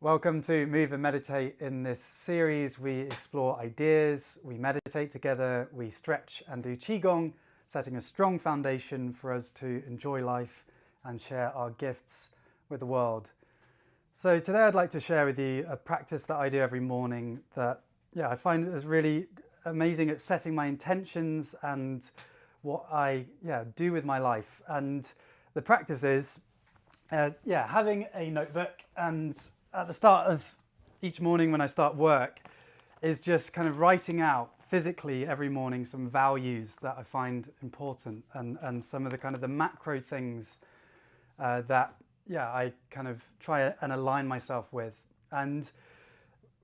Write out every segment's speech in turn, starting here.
Welcome to Move and Meditate. In this series, we explore ideas, we meditate together, we stretch and do qigong, setting a strong foundation for us to enjoy life and share our gifts with the world. So today I'd like to share with you a practice that I do every morning that I find is really amazing at setting my intentions and what I do with my life. And the practice is having a notebook, and at the start of each morning when I start work is just kind of writing out physically every morning some values that I find important and some of the kind of the macro things that I kind of try and align myself with. And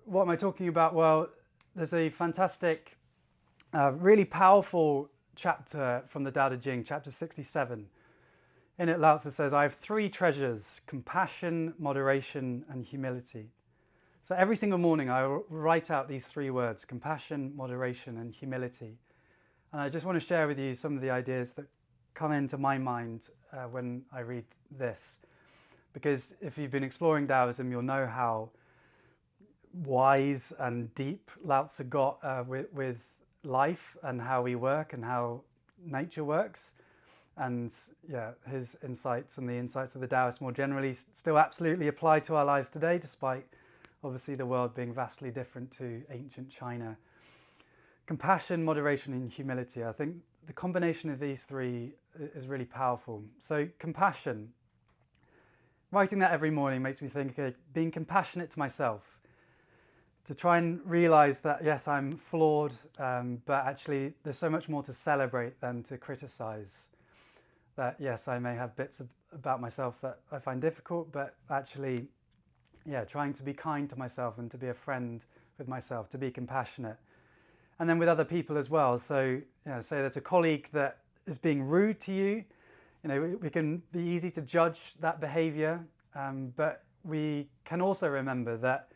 what am I talking about? Well, there's a fantastic, really powerful chapter from the Tao Te Ching, chapter 67. In it, Lao Tzu says, I have three treasures: compassion, moderation, and humility. So every single morning I write out these three words: compassion, moderation, and humility. And I just want to share with you some of the ideas that come into my mind when I read this. Because if you've been exploring Daoism, you'll know how wise and deep Lao Tzu got with life and how we work and how nature works. And his insights and the insights of the Taoists more generally still absolutely apply to our lives today, despite obviously the world being vastly different to ancient China. Compassion, moderation, and humility. I think the combination of these three is really powerful. So compassion, writing that every morning makes me think, okay, being compassionate to myself, to try and realize that yes, I'm flawed, but actually there's so much more to celebrate than to criticize. That yes, I may have bits about myself that I find difficult, but actually, trying to be kind to myself and to be a friend with myself, to be compassionate. And then with other people as well. So, say there's a colleague that is being rude to you, we can be easy to judge that behavior, but we can also remember that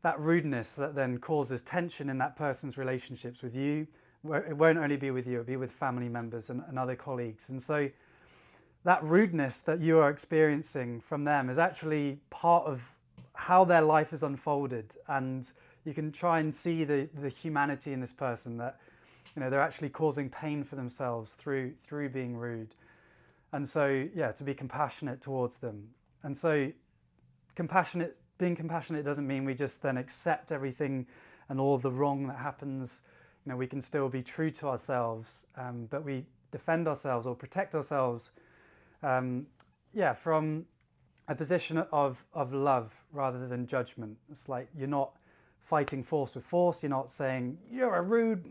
that rudeness that then causes tension in that person's relationships with you, it won't only be with you, it'll be with family members and other colleagues. And so that rudeness that you are experiencing from them is actually part of how their life is unfolded, and you can try and see the humanity in this person, that they're actually causing pain for themselves through being rude. And so to be compassionate towards them. And so being compassionate doesn't mean we just then accept everything and all the wrong that happens. We can still be true to ourselves, but we defend ourselves or protect ourselves from a position of love rather than judgment. It's like you're not fighting force with force. You're not saying you're a rude,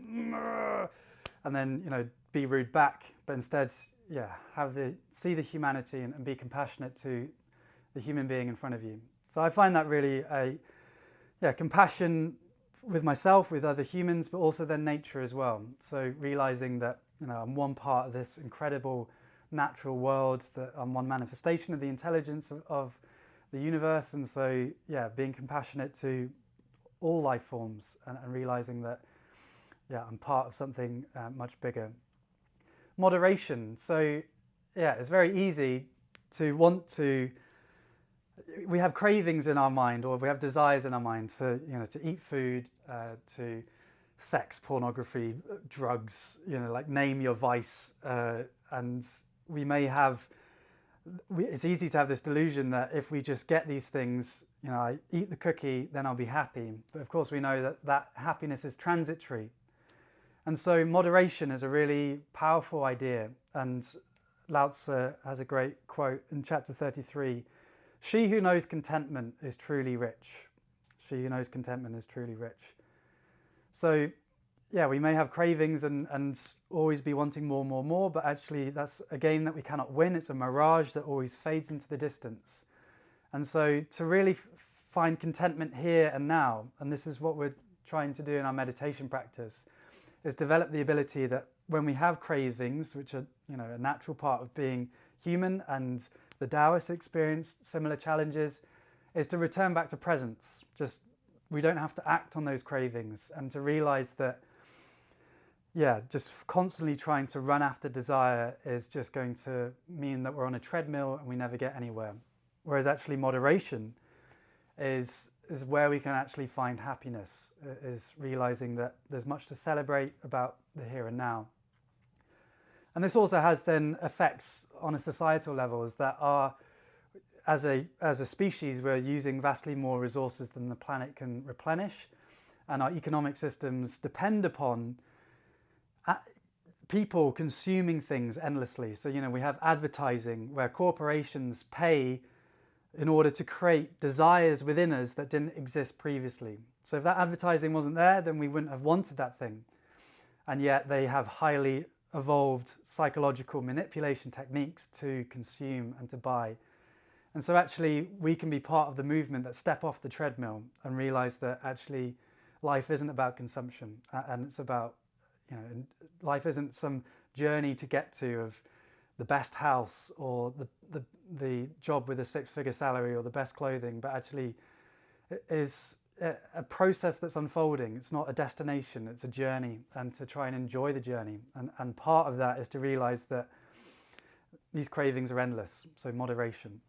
and then be rude back. But instead, see the humanity and be compassionate to the human being in front of you. So I find that really compassion with myself, with other humans, but also then nature as well. So realizing that I'm one part of this incredible natural world, that I'm one manifestation of the intelligence of the universe, and so being compassionate to all life forms and realizing that I'm part of something much bigger. Moderation. So it's very easy to want to. We have cravings in our mind, or we have desires in our mind to eat food, to sex, pornography, drugs. Like name your vice, and we may have. It's easy to have this delusion that if we just get these things, I eat the cookie, then I'll be happy. But of course, we know that happiness is transitory, and so moderation is a really powerful idea. And Lao Tzu has a great quote in chapter 33. She who knows contentment is truly rich. She who knows contentment is truly rich. So, we may have cravings and always be wanting more, but actually that's a game that we cannot win. It's a mirage that always fades into the distance. And so to really find contentment here and now, and this is what we're trying to do in our meditation practice, is develop the ability that when we have cravings, which are a natural part of being human, and the Taoists experienced similar challenges, is to return back to presence. Just we don't have to act on those cravings, and to realize that just constantly trying to run after desire is just going to mean that we're on a treadmill and we never get anywhere. Whereas actually moderation is where we can actually find happiness, is realizing that there's much to celebrate about the here and now. And this also has then effects on a societal level, is that as a species, we're using vastly more resources than the planet can replenish, and our economic systems depend upon people consuming things endlessly. So, we have advertising where corporations pay in order to create desires within us that didn't exist previously. So if that advertising wasn't there, then we wouldn't have wanted that thing. And yet they have highly evolved psychological manipulation techniques to consume and to buy. And so actually we can be part of the movement that step off the treadmill and realize that actually life isn't about consumption, and it's about, life isn't some journey to get to of the best house or the job with a six-figure salary or the best clothing, but actually it is a process that's unfolding. It's not a destination, it's a journey, and to try and enjoy the journey. And part of that is to realize that these cravings are endless, so moderation.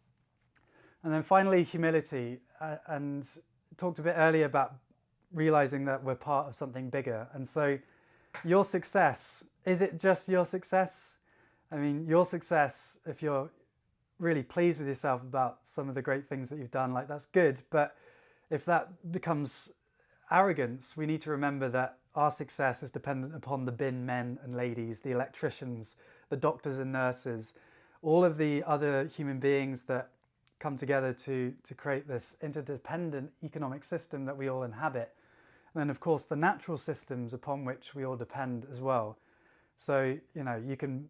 And then finally, humility. And talked a bit earlier about realizing that we're part of something bigger. And so your success, is it just your success? I mean, your success, if you're really pleased with yourself about some of the great things that you've done, like that's good. But if that becomes arrogance, we need to remember that our success is dependent upon the bin men and ladies, the electricians, the doctors and nurses, all of the other human beings that come together to create this interdependent economic system that we all inhabit. And then, of course, the natural systems upon which we all depend as well. So, you can...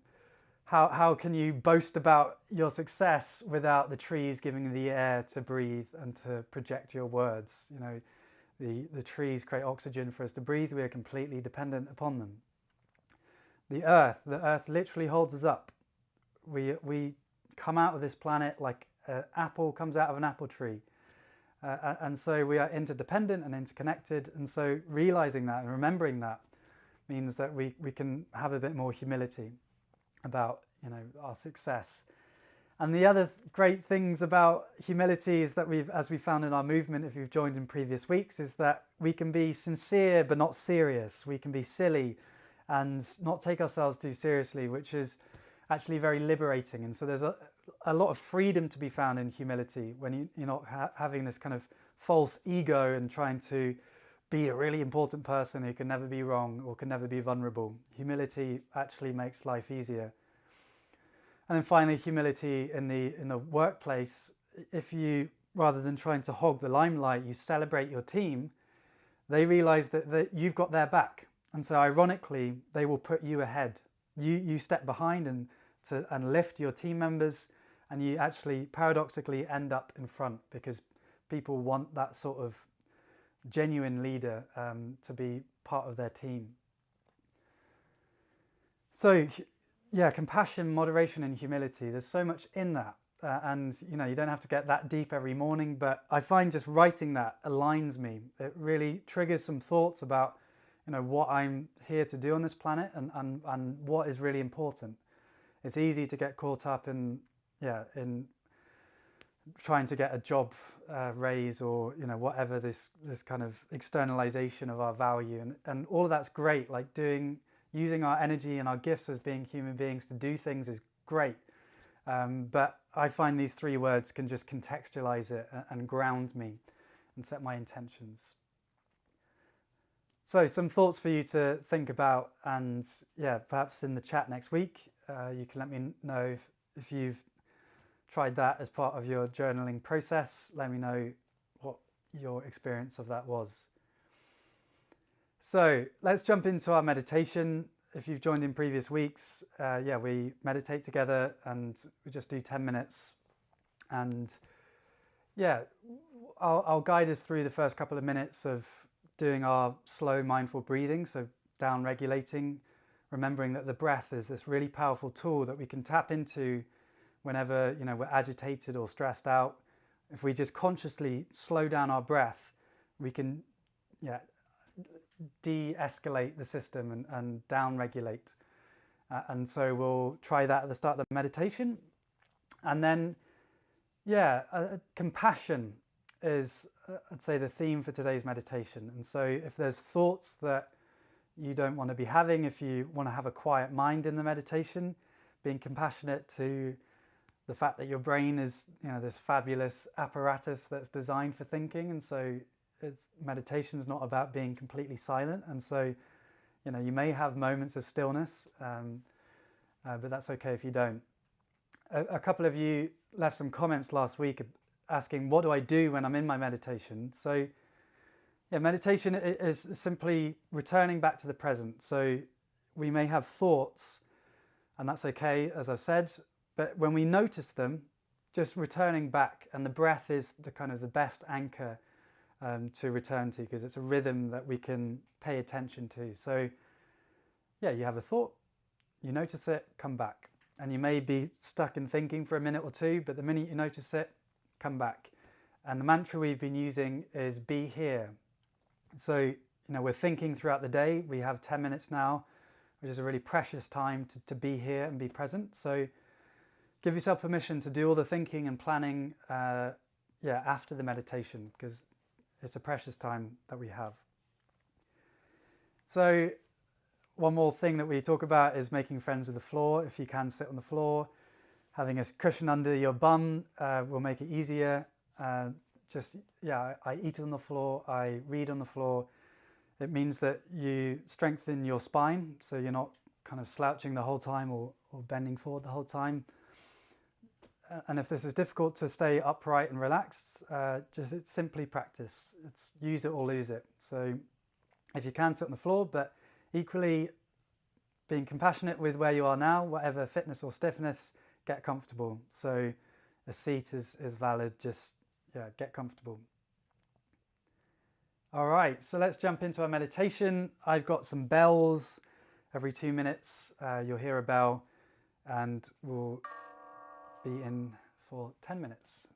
How can you boast about your success without the trees giving you the air to breathe and to project your words? The trees create oxygen for us to breathe. We are completely dependent upon them. The earth literally holds us up. We come out of this planet like an apple comes out of an apple tree. And so we are interdependent and interconnected. And so realizing that and remembering that means that we can have a bit more humility about our success. And the other great things about humility is that as we found in our movement, if you've joined in previous weeks, is that we can be sincere but not serious. We can be silly and not take ourselves too seriously, which is actually very liberating. And so there's a lot of freedom to be found in humility when you're not having this kind of false ego and trying to be a really important person who can never be wrong or can never be vulnerable. Humility actually makes life easier. And then finally, humility in the workplace. If you, rather than trying to hog the limelight, you celebrate your team, they realize that you've got their back. And so ironically, they will put you ahead. You step behind and lift your team members, and you actually paradoxically end up in front because people want that sort of genuine leader to be part of their team. So yeah, compassion, moderation and humility, there's so much in that. And you don't have to get that deep every morning, but I find just writing that aligns me. It really triggers some thoughts about what I'm here to do on this planet and what is really important. It's easy to get caught up in trying to get a job raise or whatever, this kind of externalization of our value, and all of that's great. Like using our energy and our gifts as being human beings to do things is great, but I find these three words can just contextualize it and ground me and set my intentions. So some thoughts for you to think about, and perhaps in the chat next week you can let me know if you've tried that as part of your journaling process. Let me know what your experience of that was. So let's jump into our meditation. If you've joined in previous weeks, we meditate together and we just do 10 minutes. And I'll guide us through the first couple of minutes of doing our slow mindful breathing, so down regulating, remembering that the breath is this really powerful tool that we can tap into whenever we're agitated or stressed out. If we just consciously slow down our breath, we can de-escalate the system and down-regulate. And so we'll try that at the start of the meditation. And then, compassion is, I'd say, the theme for today's meditation. And so if there's thoughts that you don't want to be having, if you want to have a quiet mind in the meditation, being compassionate to the fact that your brain is, this fabulous apparatus that's designed for thinking. And so meditation is not about being completely silent. And so, you may have moments of stillness, but that's okay if you don't. A couple of you left some comments last week asking, what do I do when I'm in my meditation? So yeah, meditation is simply returning back to the present. So we may have thoughts, and that's okay, as I've said, but when we notice them, just returning back, and the breath is the best anchor to return to, because it's a rhythm that we can pay attention to. So yeah, you have a thought, you notice it, come back. And you may be stuck in thinking for a minute or two, but the minute you notice it, come back. And the mantra we've been using is be here. So, we're thinking throughout the day. We have 10 minutes now, which is a really precious time to be here and be present. So give yourself permission to do all the thinking and planning after the meditation, because it's a precious time that we have. So one more thing that we talk about is making friends with the floor. If you can sit on the floor, having a cushion under your bum will make it easier. I eat on the floor, I read on the floor. It means that you strengthen your spine, so you're not kind of slouching the whole time or bending forward the whole time. And if this is difficult to stay upright and relaxed, it's simply practice. It's use it or lose it. So if you can sit on the floor, but equally being compassionate with where you are now, whatever fitness or stiffness, get comfortable. So a seat is valid, just get comfortable. All right, so let's jump into our meditation. I've got some bells. Every 2 minutes you'll hear a bell, and we'll be in for 10 minutes.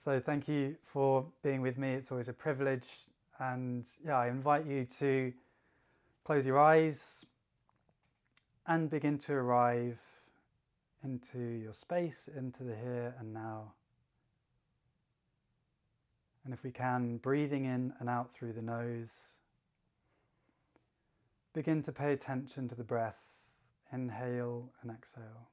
So thank you for being with me. It's always a privilege. And I invite you to close your eyes and begin to arrive into your space, into the here and now. And if we can, breathing in and out through the nose, begin to pay attention to the breath. Inhale and exhale.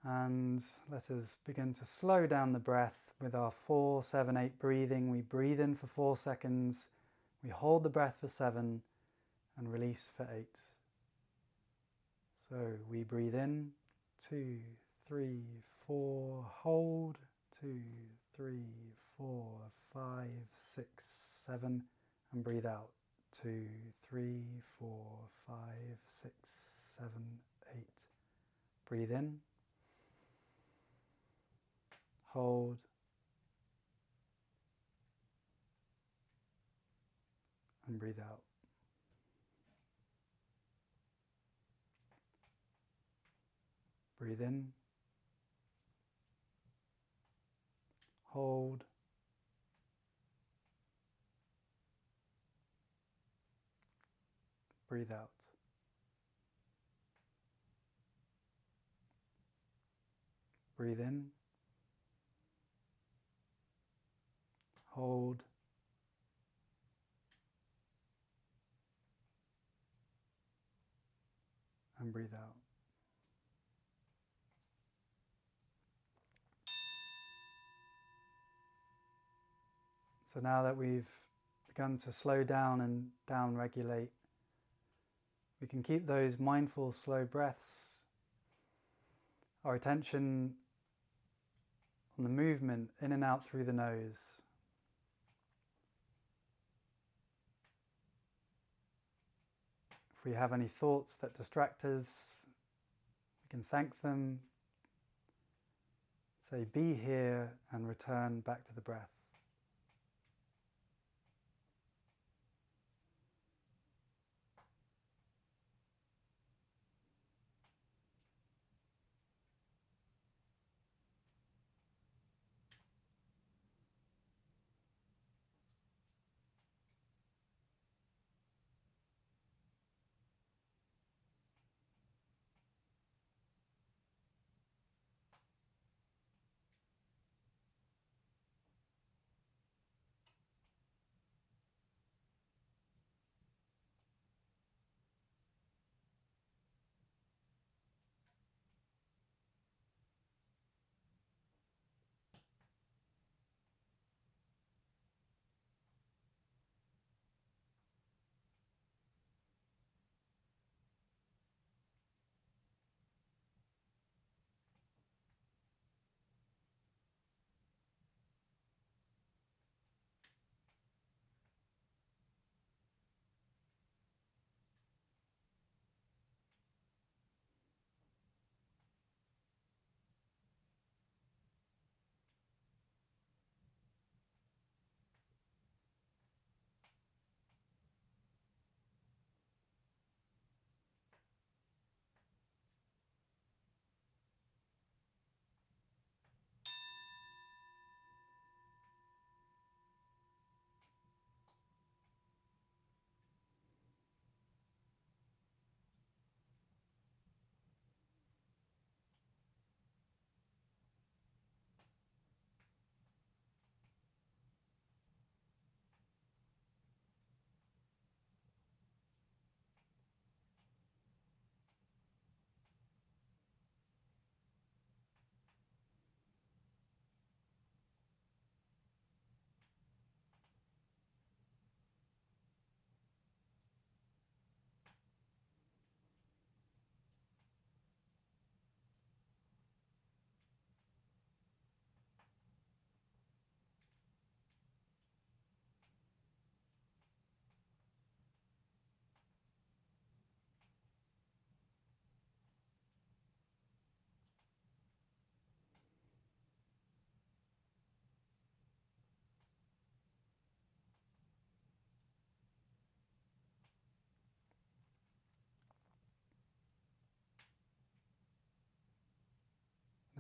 And let us begin to slow down the breath with our 4, 7, 8 breathing. We breathe in for 4 seconds, we hold the breath for 7, and release for 8. So we breathe in, 2, 3, 4, hold, 2, 3, 4, 5, 6, 7, and breathe out, 2, 3, 4, 5, 6, 7, 8. Breathe in, hold, and breathe out. Breathe in, hold, breathe out. Breathe in, hold, and breathe out. So now that we've begun to slow down and down-regulate, we can keep those mindful, slow breaths, our attention on the movement in and out through the nose. If we have any thoughts that distract us, we can thank them, say be here, and return back to the breath.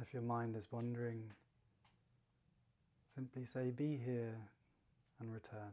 if your mind is wandering, simply say, be here, and return.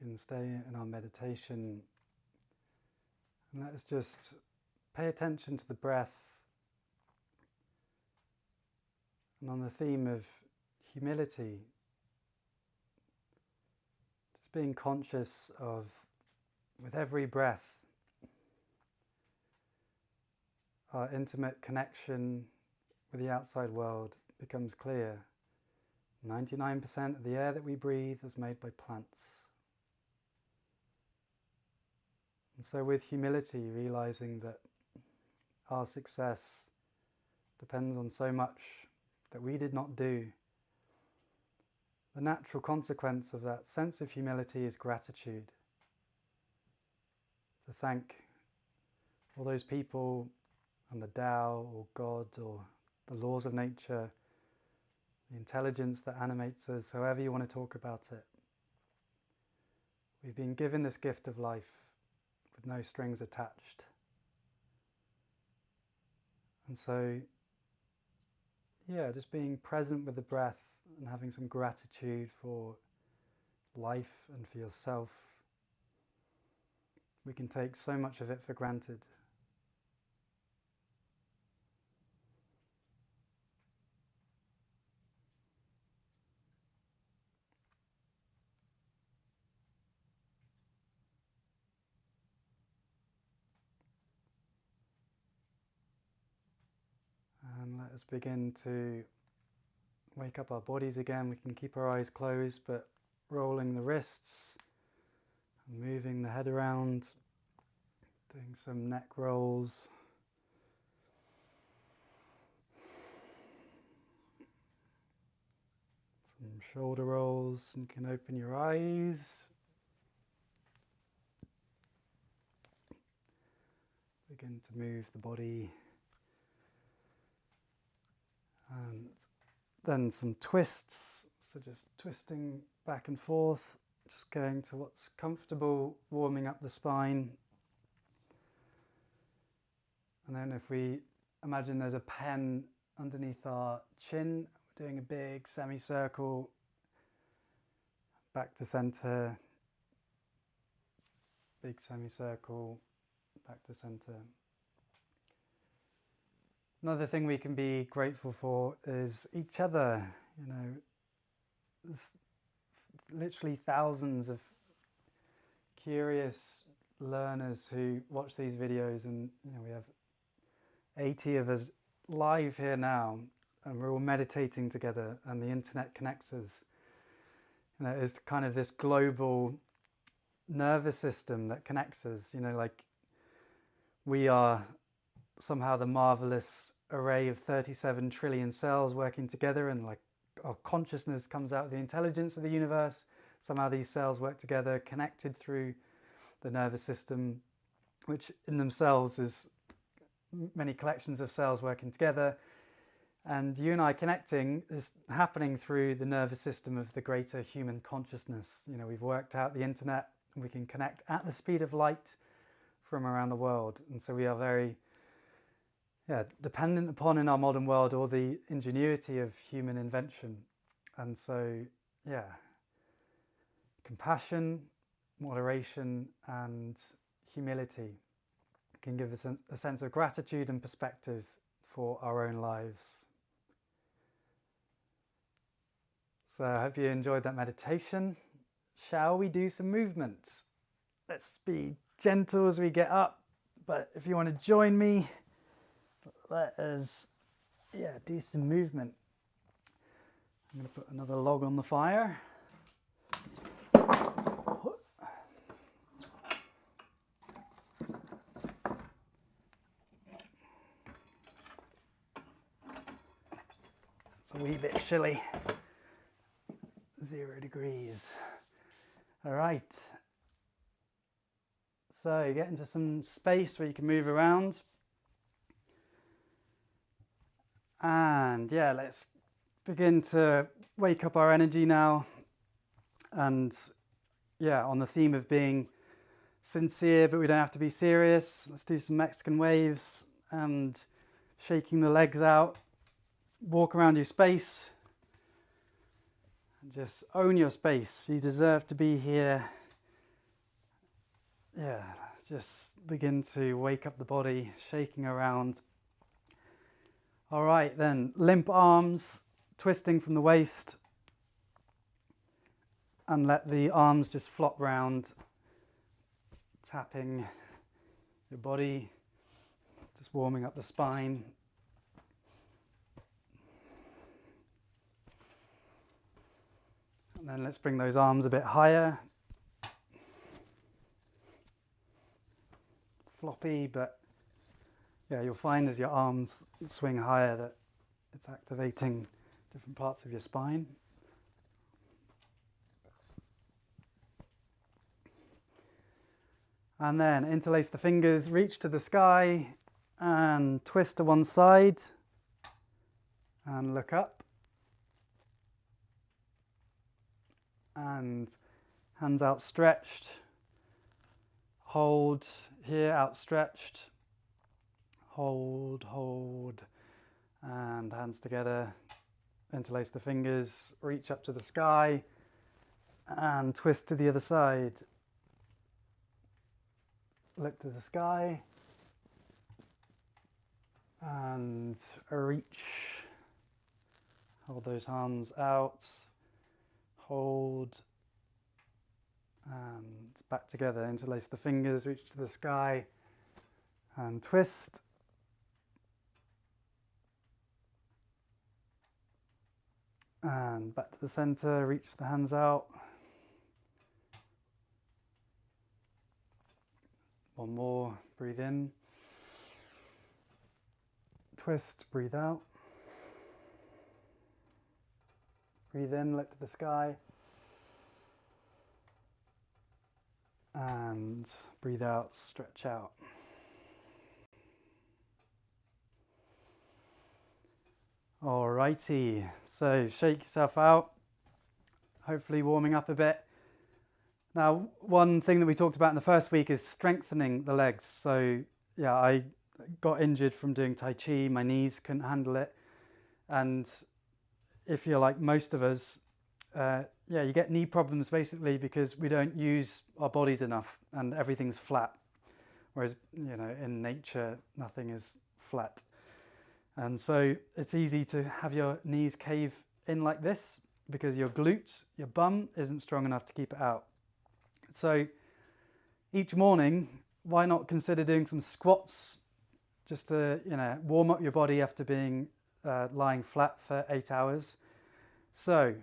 can stay in our meditation and let's just pay attention to the breath. And on the theme of humility, just being conscious of, with every breath, our intimate connection with the outside world becomes clear. 99% of the air that we breathe is made by plants. And so with humility, realizing that our success depends on so much that we did not do, the natural consequence of that sense of humility is gratitude. To thank all those people and the Tao or God or the laws of nature, the intelligence that animates us, however you want to talk about it. We've been given this gift of life with no strings attached. And so, yeah, just being present with the breath and having some gratitude for life and for yourself. We can take so much of it for granted. And let us begin to wake up our bodies again. We can keep our eyes closed, but rolling the wrists and moving the head around, doing some neck rolls. Some shoulder rolls, and you can open your eyes. Begin to move the body. And then some twists, so just twisting back and forth, just going to what's comfortable, warming up the spine. And then if we imagine there's a pen underneath our chin, we're doing a big semicircle, back to center, big semicircle, back to center. Another thing we can be grateful for is each other. You know, there's literally thousands of curious learners who watch these videos, and we have 80 of us live here now, and we're all meditating together, and the internet connects us. It's kind of this global nervous system that connects us. Like we are somehow the marvelous array of 37 trillion cells working together, and like our consciousness comes out of the intelligence of the universe. Somehow these cells work together, connected through the nervous system, which in themselves is many collections of cells working together. And you and I connecting is happening through the nervous system of the greater human consciousness. We've worked out the internet, and we can connect at the speed of light from around the world. And so we are very dependent upon in our modern world all the ingenuity of human invention. And so, compassion, moderation, and humility can give us a sense of gratitude and perspective for our own lives. So I hope you enjoyed that meditation. Shall we do some movement? Let's be gentle as we get up, but if you want to join me, let us do some movement. I'm going to put another log on the fire. It's a wee bit chilly. 0 degrees. All right. So get into some space where you can move around. And let's begin to wake up our energy now. And on the theme of being sincere, but we don't have to be serious. Let's do some Mexican waves and shaking the legs out. Walk around your space. And just own your space. You deserve to be here yeah, just begin to wake up the body, shaking around. All right, then limp arms, twisting from the waist, and let the arms just flop round, tapping your body, just warming up the spine. And then let's bring those arms a bit higher. Floppy, but yeah, you'll find as your arms swing higher that it's activating different parts of your spine. And then interlace the fingers, reach to the sky and twist to one side and look up. And hands outstretched, hold here, outstretched, hold, and hands together, interlace the fingers, reach up to the sky, and twist to the other side. Look to the sky, and reach, hold those hands out, hold, and back together, interlace the fingers, reach to the sky, and twist. And back to the center, reach the hands out. One more, breathe in. Twist, breathe out. Breathe in, look to the sky. And breathe out, stretch out. Alrighty, so shake yourself out, hopefully warming up a bit. Now, one thing that we talked about in the first week is strengthening the legs. So yeah, I got injured from doing Tai Chi, my knees couldn't handle it. And if you're like most of us, yeah, you get knee problems basically because we don't use our bodies enough and everything's flat. Whereas, you know, in nature, nothing is flat. And so it's easy to have your knees cave in like this because your glutes, your bum isn't strong enough to keep it out. So each morning, why not consider doing some squats just to, you know, warm up your body after being lying flat for 8 hours. So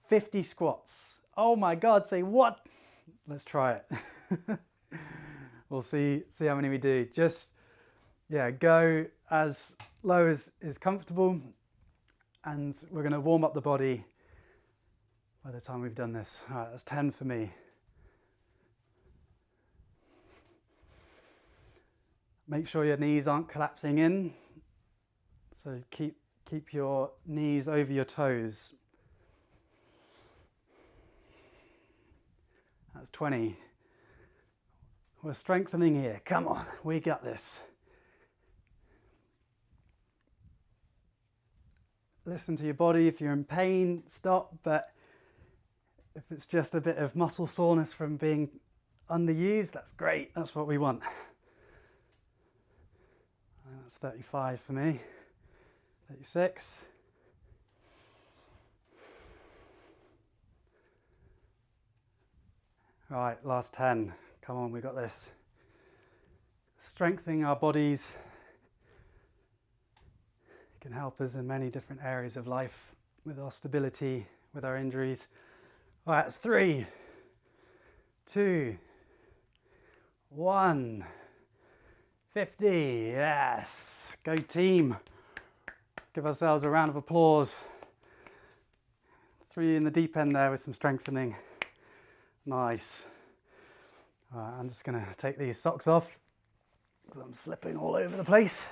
50 squats. Oh my God, say what? Let's try it. We'll see how many we do. Just, yeah, go as low as is comfortable, and we're going to warm up the body by the time we've done this. All right, that's 10 for me. Make sure your knees aren't collapsing in. So keep your knees over your toes. That's 20. We're strengthening here. Come on, we got this. Listen to your body. If you're in pain, stop. But if it's just a bit of muscle soreness from being underused, that's great. That's what we want. That's 35 for me. 36. Right, last 10. Come on, we got this. Strengthening our bodies can help us in many different areas of life, with our stability, with our injuries. All right, it's 3, 2, 1. 50, yes. Go team. Give ourselves a round of applause. 3 in the deep end there with some strengthening. Nice. All right, I'm just going to take these socks off because I'm slipping all over the place.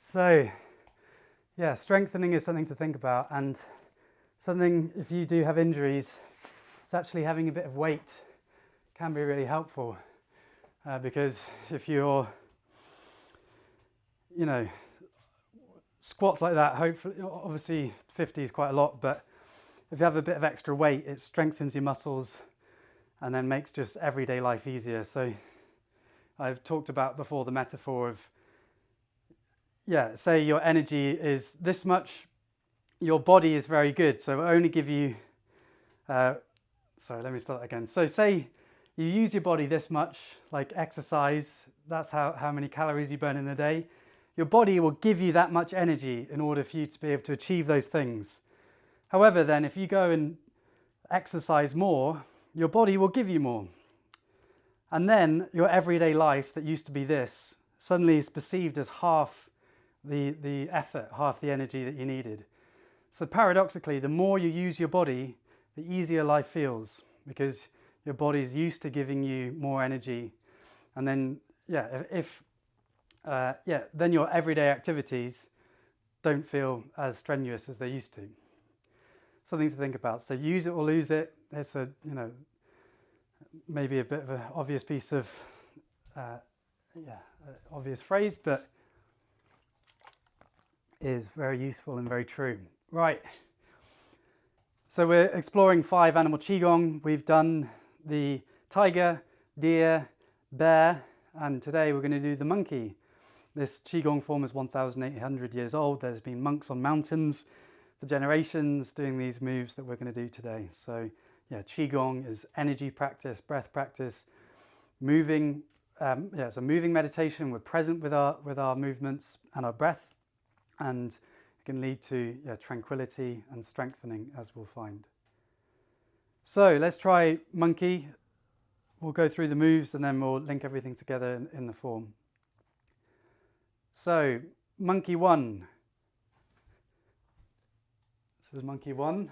So, yeah, strengthening is something to think about, and something, if you do have injuries, it's actually having a bit of weight can be really helpful, because if you're, you know, squats like that, hopefully, obviously 50 is quite a lot, but if you have a bit of extra weight, it strengthens your muscles and then makes just everyday life easier. So I've talked about before the metaphor of, say your energy is this much, your body is very good, so it'll only give you, sorry, let me start again. So say you use your body this much, like exercise, that's how many calories you burn in a day. Your body will give you that much energy in order for you to be able to achieve those things. However, then if you go and exercise more, your body will give you more. And then your everyday life that used to be this suddenly is perceived as half the effort, half the energy that you needed. So paradoxically, the more you use your body, the easier life feels, because your body's used to giving you more energy. And then, then your everyday activities don't feel as strenuous as they used to. Something to think about. So use it or lose it. It's a, maybe a bit of an obvious piece of, obvious phrase, but is very useful and very true. Right. So we're exploring 5 animal qigong. We've done the tiger, deer, bear, and today we're going to do the monkey. This qigong form is 1,800 years old. There's been monks on mountains for generations doing these moves that we're going to do today. So qigong is energy practice, breath practice, moving. It's a moving meditation. We're present with our movements and our breath, and it can lead to tranquility and strengthening, as we'll find. So let's try monkey. We'll go through the moves and then we'll link everything together in the form. So monkey 1. This is monkey 1.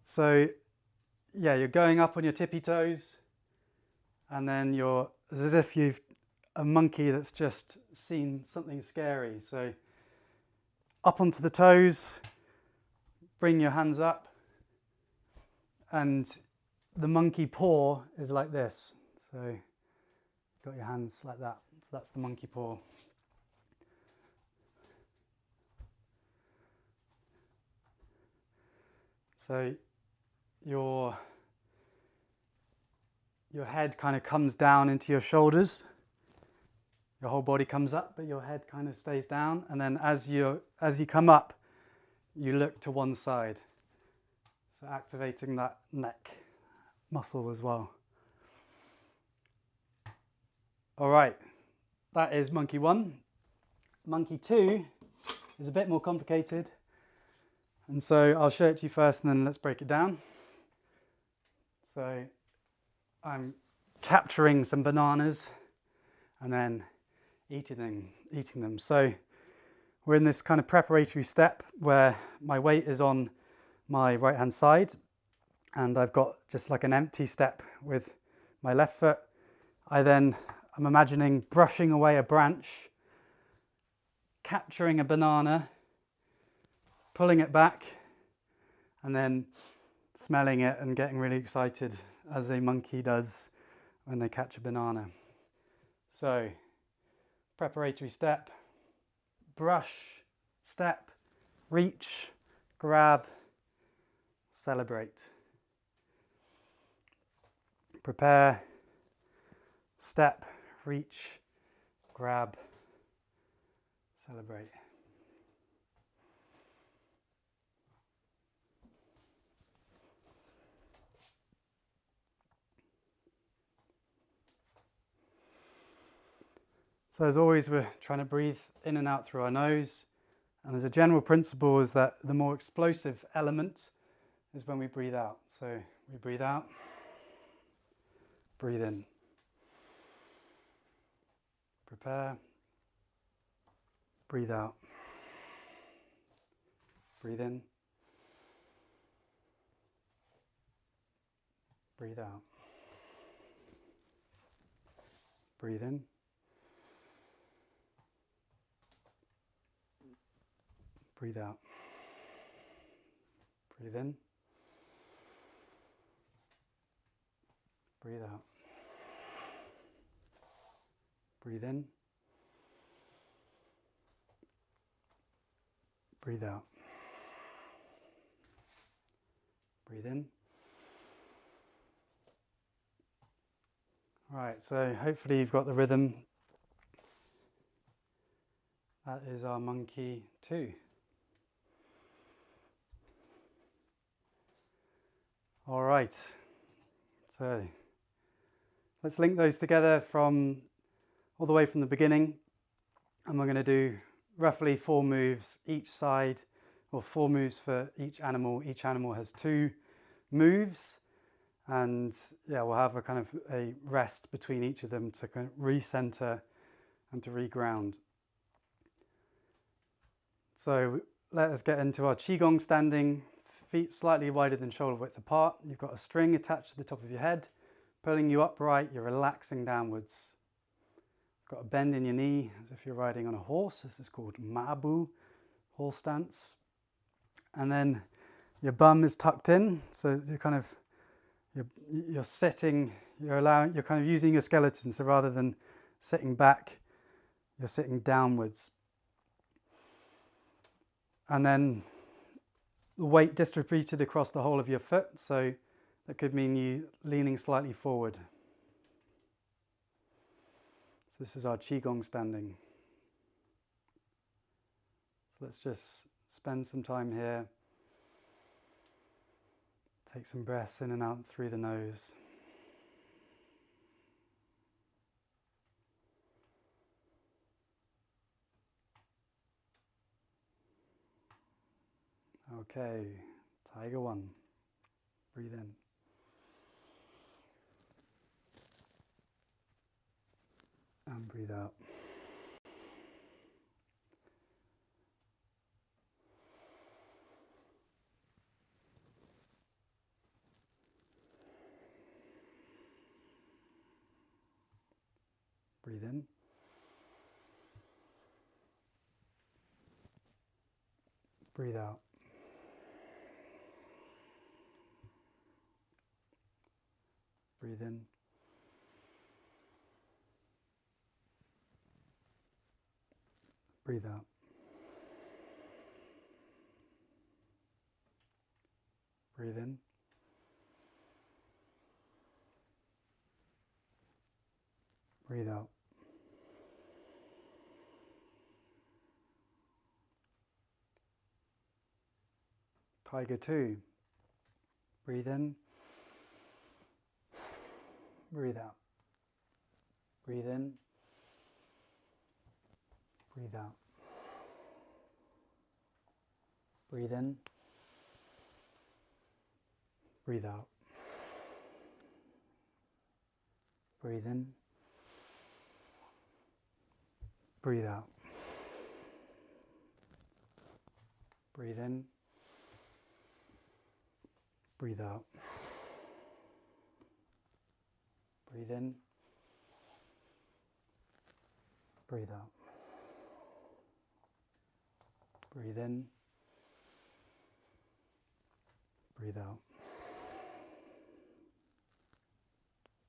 So you're going up on your tippy toes, and then it's as if you've a monkey that's just seen something scary. So up onto the toes, bring your hands up, and the monkey paw is like this. So you've got your hands like that. So that's the monkey paw. So your head kind of comes down into your shoulders. Your whole body comes up, but your head kind of stays down. And then as you come up, you look to one side. So activating that neck muscle as well. All right, that is monkey 1. Monkey 2 is a bit more complicated. And so I'll show it to you first and then let's break it down. So I'm capturing some bananas and then eating them. So we're in this kind of preparatory step where my weight is on my right hand side and I've got just like an empty step with my left foot. I'm imagining brushing away a branch, capturing a banana, pulling it back, and then smelling it and getting really excited as a monkey does when they catch a banana. So, preparatory step, brush, step, reach, grab, celebrate. Prepare, step, reach, grab, celebrate. So as always, we're trying to breathe in and out through our nose. And there's a general principle is that the more explosive element is when we breathe out. So we breathe out, breathe in. Prepare, breathe out, breathe in, breathe out, breathe in, breathe out, breathe in, breathe out, breathe in, breathe out, breathe in, Right, so hopefully you've got the rhythm. That is our monkey 2. All right, so let's link those together from all the way from the beginning, and we're going to do roughly 4 moves each side, or 4 moves for each animal. Each animal has 2 moves, and yeah, we'll have a kind of a rest between each of them to kind of recenter and to reground. So let us get into our qigong standing, feet slightly wider than shoulder width apart. You've got a string attached to the top of your head, pulling you upright. You're relaxing downwards. You've got a bend in your knee as if you're riding on a horse. This is called mabu, horse stance. And then your bum is tucked in, so you're kind of you're sitting. You're kind of using your skeleton. So rather than sitting back, you're sitting downwards. And then the weight distributed across the whole of your foot. So that could mean you leaning slightly forward. So this is our qigong standing. So let's just spend some time here. Take some breaths in and out through the nose. Okay, Tiger 1. Breathe in. And breathe out. Breathe in. Breathe out. Breathe in. Breathe out. Breathe in. Breathe out. Tiger 2. Breathe in. Breathe out. Breathe in. Breathe out. Breathe in. Breathe out. Breathe in. Breathe out. Breathe in. Breathe out. Breathe in. Breathe out. Breathe in. Breathe out.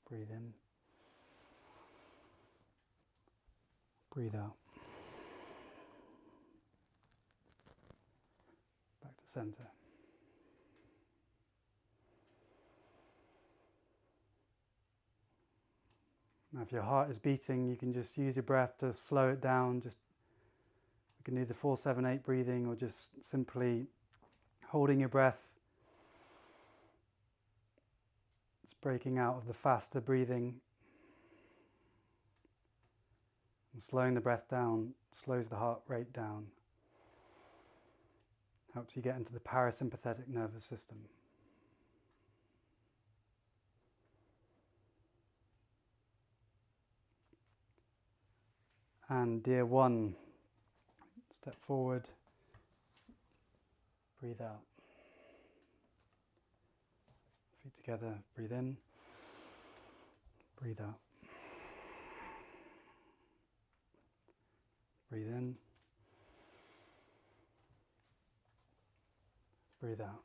Breathe in. Breathe out. Back to center. Now if your heart is beating, you can just use your breath to slow it down. You can do the 4-7-8 breathing, or just simply holding your breath. It's breaking out of the faster breathing. And slowing the breath down slows the heart rate down. Helps you get into the parasympathetic nervous system. And dear 1, step forward, breathe out. Feet together, breathe in, breathe out. Breathe in, breathe out.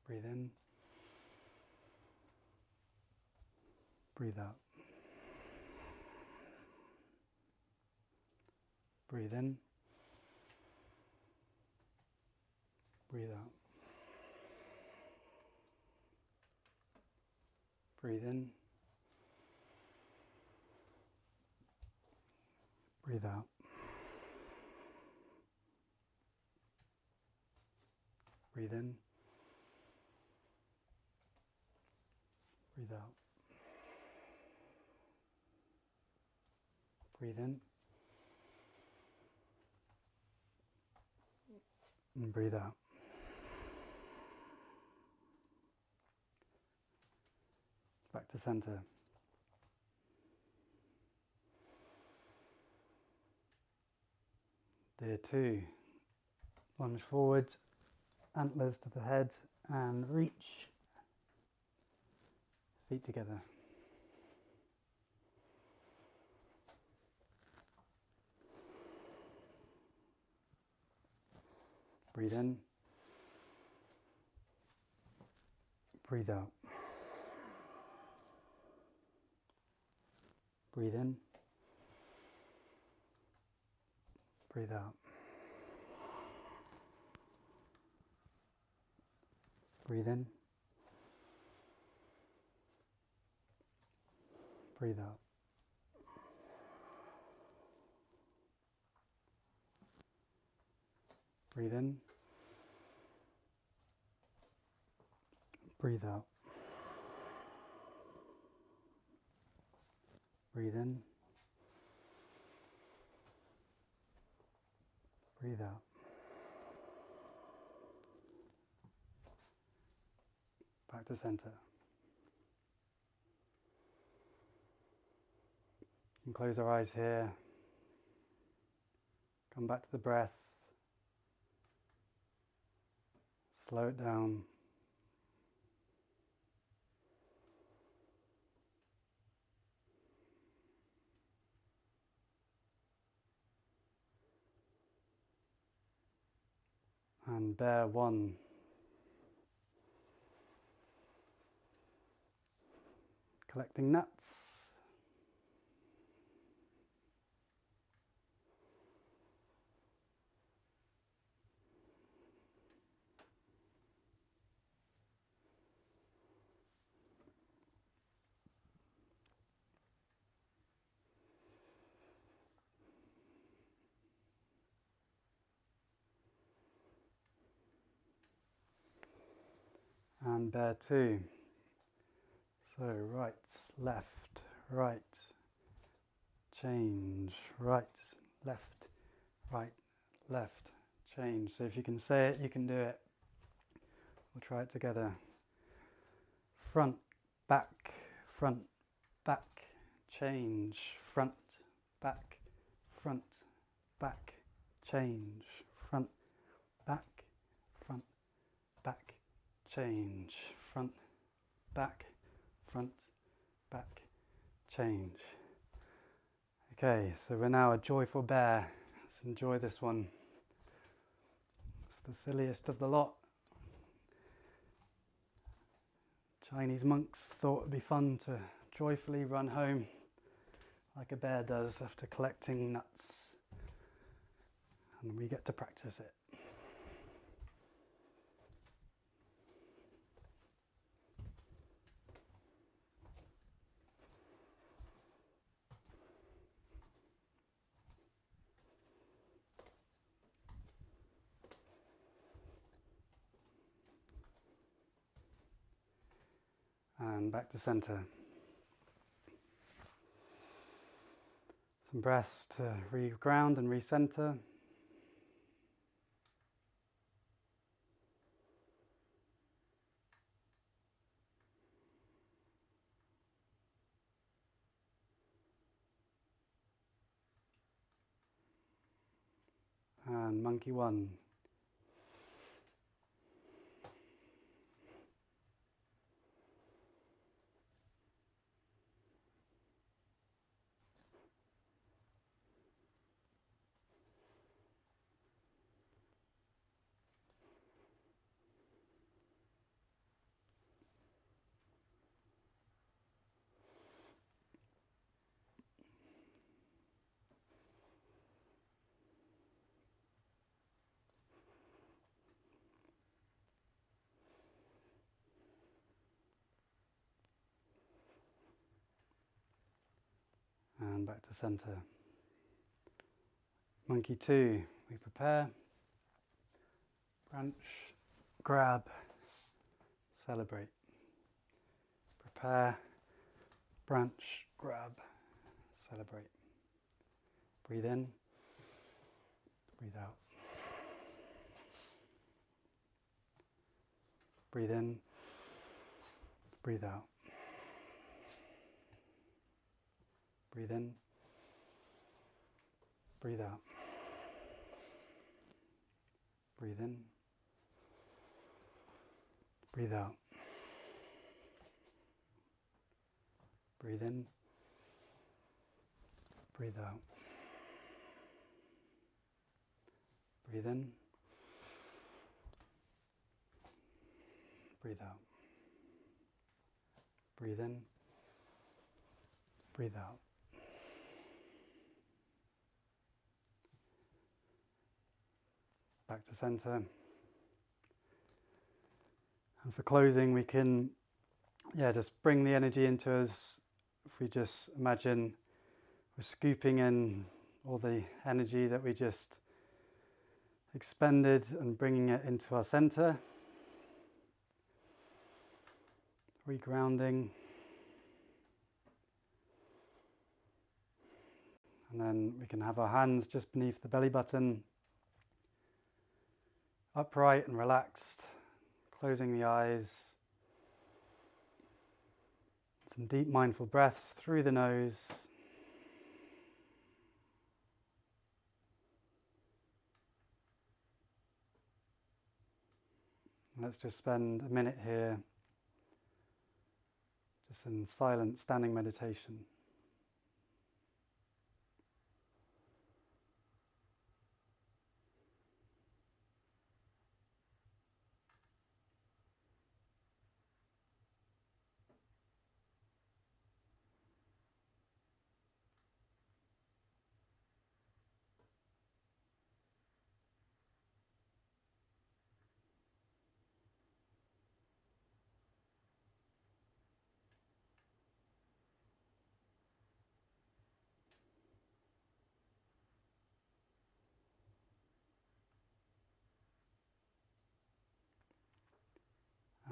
Breathe in, breathe out. Breathe in, breathe out. Breathe in. Breathe out. Breathe in. Breathe out. Breathe in. And breathe out. Back to center. Deer 2. Lunge forward, antlers to the head, and reach. Feet together. Breathe in. Breathe out. Breathe in. Breathe out. Breathe in. Breathe out. Breathe in. Breathe out. Breathe in. Breathe out. Back to center. You can close our eyes here. Come back to the breath. Slow it down. And bear 1. Collecting nuts. And bear 2. So right, left, right, change, right, left, right, left, change. So if you can say it, you can do it. We'll try it together. Front, back, change, front, back, change, front, back, change, front, back, change. Okay, so we're now a joyful bear. Let's enjoy this one. It's the silliest of the lot. Chinese monks thought it'd be fun to joyfully run home like a bear does after collecting nuts. And we get to practice it. And back to center. Some breaths to re-ground and re-center. And monkey 1. and back to center. Monkey 2, we prepare, branch, grab, celebrate. Prepare, branch, grab, celebrate. Breathe in, breathe out. Breathe in, breathe out. Breathe in, breathe out. Breathe in, breathe out. Breathe in, breathe out. Breathe in, breathe out. Breathe in, breathe out. Back to center. And for closing, we can just bring the energy into us. If we just imagine we're scooping in all the energy that we just expended and bringing it into our center. Regrounding. And then we can have our hands just beneath the belly button, upright and relaxed, closing the eyes. Some deep mindful breaths through the nose. Let's just spend a minute here, just in silent standing meditation.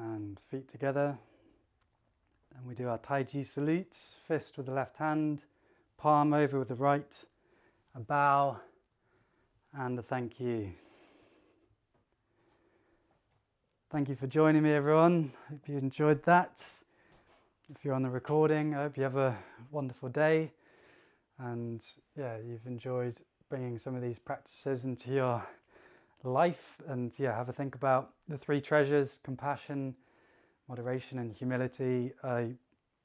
And feet together, and we do our Tai Chi salutes, fist with the left hand, palm over with the right, a bow and a thank you. Thank you for joining me, everyone. Hope you enjoyed that. If you're on the recording, I hope you have a wonderful day, and you've enjoyed bringing some of these practices into your life, and have a think about the three treasures: compassion, moderation and humility. I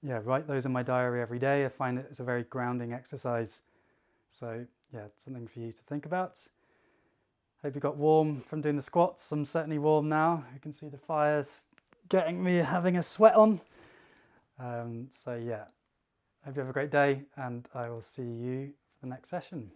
write those in my diary every day. I find it's a very grounding exercise, so it's something for you to think about. Hope you got warm from doing the squats. I'm certainly warm now. You can see the fire's getting me having a sweat on. Hope you have a great day, and I will see you for the next session.